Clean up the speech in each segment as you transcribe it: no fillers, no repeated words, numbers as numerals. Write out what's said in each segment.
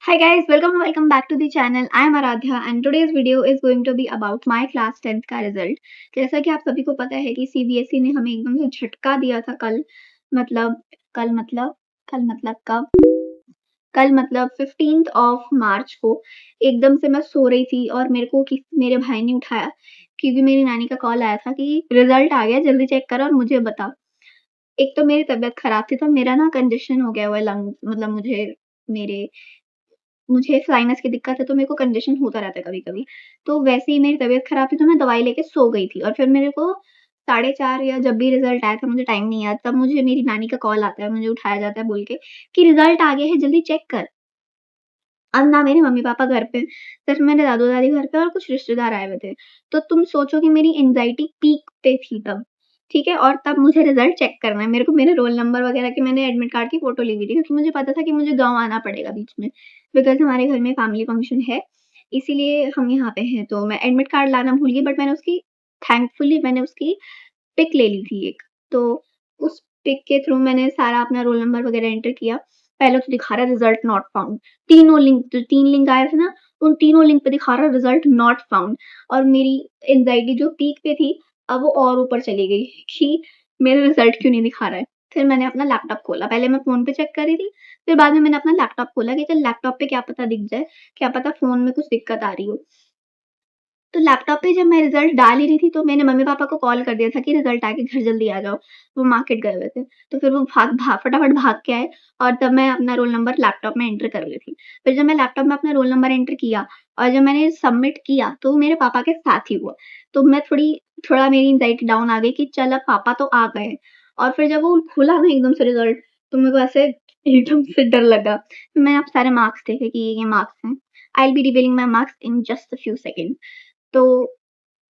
Hi guys, welcome back to the channel. I am Aradhya and today's video is going to be about my class 10th का result. जैसा कि आप सभी को पता है कि सीबीएसई ने हमें एकदम से झटका दिया था मतलब कल मतलब कल मतलब कब कल मतलब 15th ऑफ मार्च को। एकदम से मैं सो रही थी और मेरे भाई ने उठाया क्योंकि मेरी नानी का कॉल आया था कि रिजल्ट आ गया, जल्दी चेक करो और मुझे बता। एक तो मेरी तबीयत खराब थी, तो मेरा ना कंजेशन हो गया हुआ है लंग मतलब मेरे मुझे साइनस की दिक्कत है, तो मेरे को कंजेशन होता रहता है कभी-कभी। तो वैसे ही मेरी तबीयत खराब थी, तो मैं दवाई लेके सो गई थी और फिर मेरे को 4:30 या जब भी रिज़ल्ट आया था, मुझे टाइम नहीं याद, तब मुझे मेरी नानी का कॉल आता है, मुझे उठाया जाता है बोल के कि रिज़ल्ट आ गया है, जल्दी चेक कर। अब ना मेरे मम्मी-पापा घर पे, सिर्फ़ मेरे दादू-दादी घर पे और कुछ रिश्तेदार आए हुए थे। तो तुम सोचो कि मेरी एंग्ज़ायटी पीक पे थी तब, ठीक है? और तब मुझे रिज़ल्ट चेक करना है। मेरे को मेरे रोल नंबर वग़ैरह की मैंने एडमिट कार्ड की फ़ोटो ली हुई थी क्योंकि मुझे पता था कि मुझे गाँव आना पड़ेगा बीच में, बिकॉज़ हमारे घर में फैमिली फंक्शन है, इसीलिए हम यहाँ पे हैं। तो मैं एडमिट कार्ड लाना भूल गई, बट थैंकफुली मैंने उसकी पिक ले ली थी एक। तो उस पिक के थ्रू मैंने सारा अपना रोल नंबर वग़ैरह एंटर किया। पहले तो दिखा रहा है रिज़ल्ट नॉट फाउंड। तीनों लिंक जो 3 लिंक आए थे ना, उन तीनों लिंक पे दिखा रहा है रिज़ल्ट नॉट फाउंड। और मेरी एंग्ज़ायटी जो पीक पे थी, अब वो और ऊपर चली गई कि मेरा रिज़ल्ट क्यों नहीं दिखा रहा है। फिर मैंने अपना लैपटॉप खोला। पहले मैं फ़ोन पे चेक कर रही थी, फिर बाद में मैंने अपना लैपटॉप खोला कि चल लैपटॉप पे क्या पता दिख जाए, क्या पता फ़ोन में कुछ दिक्कत आ रही हो। तो लैपटॉप पे जब मैं रिज़ल्ट डाल ही रही थी, तो मैंने मम्मी-पापा को कॉल कर दिया था कि रिज़ल्ट आ गया, घर जल्दी आ जाओ। वो मार्केट गए हुए थे। तो फिर वो फटाफट भाग के आए और तब मैं अपना रोल नंबर लैपटॉप में एंटर कर रही थी। फिर जब मैं लैपटॉप में अपना रोल नंबर एंटर किया और जब मैंने सबमिट किया, तो मेरे पापा के साथ ही हुआ। तो थोड़ा मेरी एंग्ज़ायटी डाउन आ गई कि चल अब पापा तो आ गए। और फिर जब वो खुला ना एकदम से रिज़ल्ट, तो मेरे को ऐसे एकदम से डर लगा। फिर मैंने अब सारे मार्क्स देखे कि ये मार्क्स हैं। आई will B revealing my marks in just a few second. तो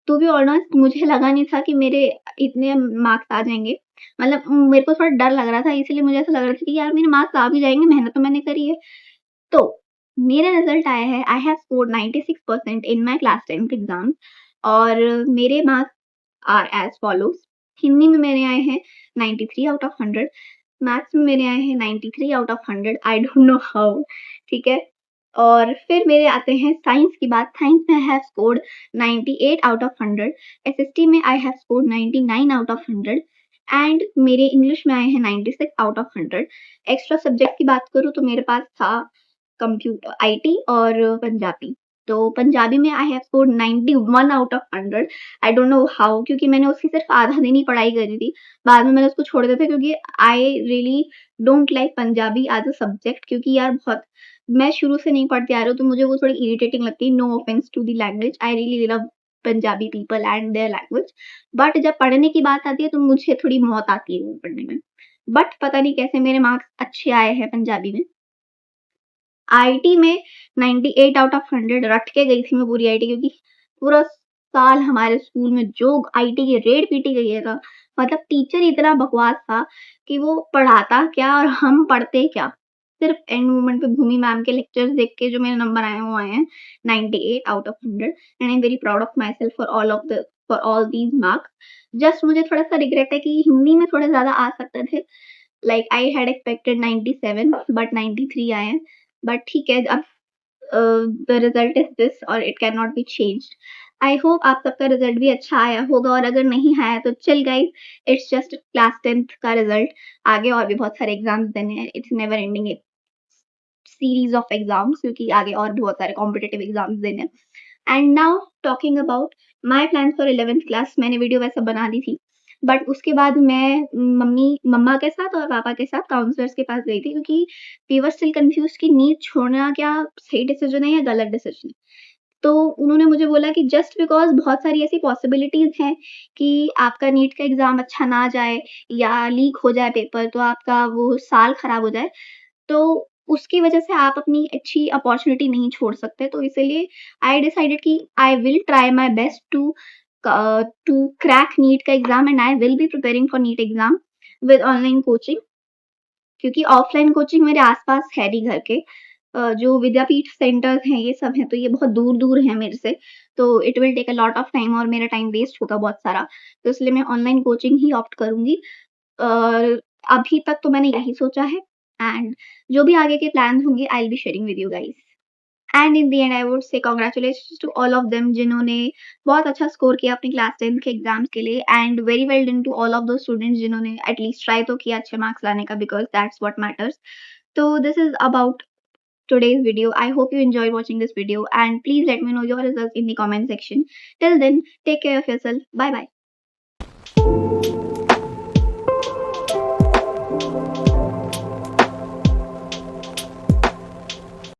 टू बी ऑनेस्ट मुझे लगा नहीं था कि मेरे इतने मार्क्स आ जाएँगे। मतलब मेरे को थोड़ा डर लग रहा था, इसीलिए मुझे ऐसा लग रहा था कि यार मेरे मार्क्स आ भी जाएँगे, मेहनत तो मैंने करी है। तो मेरा रिज़ल्ट आया है, I have scored 96% in my class 10th exam और मेरे marks are as follows. Hindi में मेरे आए हैं 93 आउट ऑफ 100, मैथ्स में मेरे आए हैं 93 out of 100, I don't know how, ठीक है? और फिर मेरे आते हैं साइंस की बात, साइंस में I have scored 98 out of 100, SST में I have scored 99 out of 100 and मेरे इंग्लिश में आए हैं 96 आउट ऑफ 100। एक्स्ट्रा सब्जेक्ट की बात करूँ तो मेरे पास था कंप्यूटर आईटी और पंजाबी। तो पंजाबी में I have scored 91 out of 100। I don't know how, क्योंकि मैंने उसकी सिर्फ आधा दिन ही पढ़ाई करी थी। बाद में मैंने उसको छोड़ दिया था क्योंकि I really don't like Punjabi as a subject, क्योंकि यार बहुत मैं शुरू से नहीं पढ़ती आ रही हूँ, तो मुझे वो थोड़ी इरिटेटिंग लगती है। No offence to the language, I really love Punjabi people and their language, but जब पढ़ने की बात आती है तो मुझे थोड़ी मौत आती है वो पढ़ने में। बट पता नहीं कैसे मेरे मार्क्स अच्छे आए हैं पंजाबी में। आईटी में 98 आउट ऑफ 100 रट के गई थी मैं पूरी आईटी, क्योंकि पूरा साल हमारे स्कूल में जो आईटी की रेड पीटी गई है ना, मतलब टीचर इतना बकवास था कि वो पढ़ाता क्या और हम पढ़ते क्या। सिर्फ एंड मोमेंट पे भूमि मैम के लेक्चर्स देख के जो मेरे नंबर आए हैं वो आए हैं 98 out of 100 and I am very proud of my self for all these marks. Just मुझे थोड़ा सा रिग्रेट है कि हिंदी में थोड़े ज़्यादा आ सकते थे। Like I had expected 97 but 93 आए हैं। बट ठीक है, अब द रिजल्ट इज़ दिस और it can not be changed. I hope आप सबका रिजल्ट भी अच्छा आया होगा, और अगर नहीं आया तो chill guys, it's just class 10th का रिजल्ट। आगे और भी बहुत सारे एग्ज़ाम्स देने हैं। It's never ending A series of exams, क्योंकि आगे और भी बहुत सारे कॉम्पिटिटिव एग्ज़ाम्स देने हैं। And now talking about my plans for 11th class, मैंने वीडियो वैसे बना दी थी। बट उसके बाद मैं मम्मा के साथ और पापा के साथ काउंसलर्स के पास गई थी, क्योंकि वी वर स्टिल कन्फ्यूज़्ड कि नीट छोड़ना क्या सही डिसीज़न है या गलत डिसीज़न है। तो उन्होंने मुझे बोला कि जस्ट बिकॉज़ बहुत सारी ऐसी पॉसिबिलिटीज़ हैं कि आपका नीट का एग्ज़ाम अच्छा ना जाए या लीक हो जाए पेपर, तो आपका वो साल खराब हो जाए, तो उसकी वजह से आप अपनी अच्छी अपॉर्च्युनिटी नहीं छोड़ सकते। तो इसीलिए आई डिसाइडेड कि I will try my best to crack NEET का exam and I will be preparing for NEET exam with online coaching, क्योंकि ऑफलाइन कोचिंग मेरे आस-पास है नहीं घर के। जो विद्यापीठ सेंटर्स हैं ये सब हैं, तो ये बहुत दूर-दूर हैं मेरे से, तो it will take a lot of time और मेरा टाइम वेस्ट होगा बहुत सारा। तो इसलिए मैं ऑनलाइन कोचिंग ही ऑप्ट करूँगी। और अभी तक तो मैंने यही सोचा है एंड जो भी आगे के प्लान्स होंगे I will be sharing with you guys. And in the end I would say congratulations to all of them जिन्होंने बहुत अच्छा स्कोर किया अपनी क्लास 10 के एग्जाम्स के लिए, and very well done to all of those students जिन्होंने at least try तो किया अच्छे मार्क्स लाने का, बिकॉज दैट्स व्हाट मैटर्स। तो this is about today's video. I hope you enjoyed watching this video, and please let me know your results in the comment section. Till then, take care of yourself. Bye bye.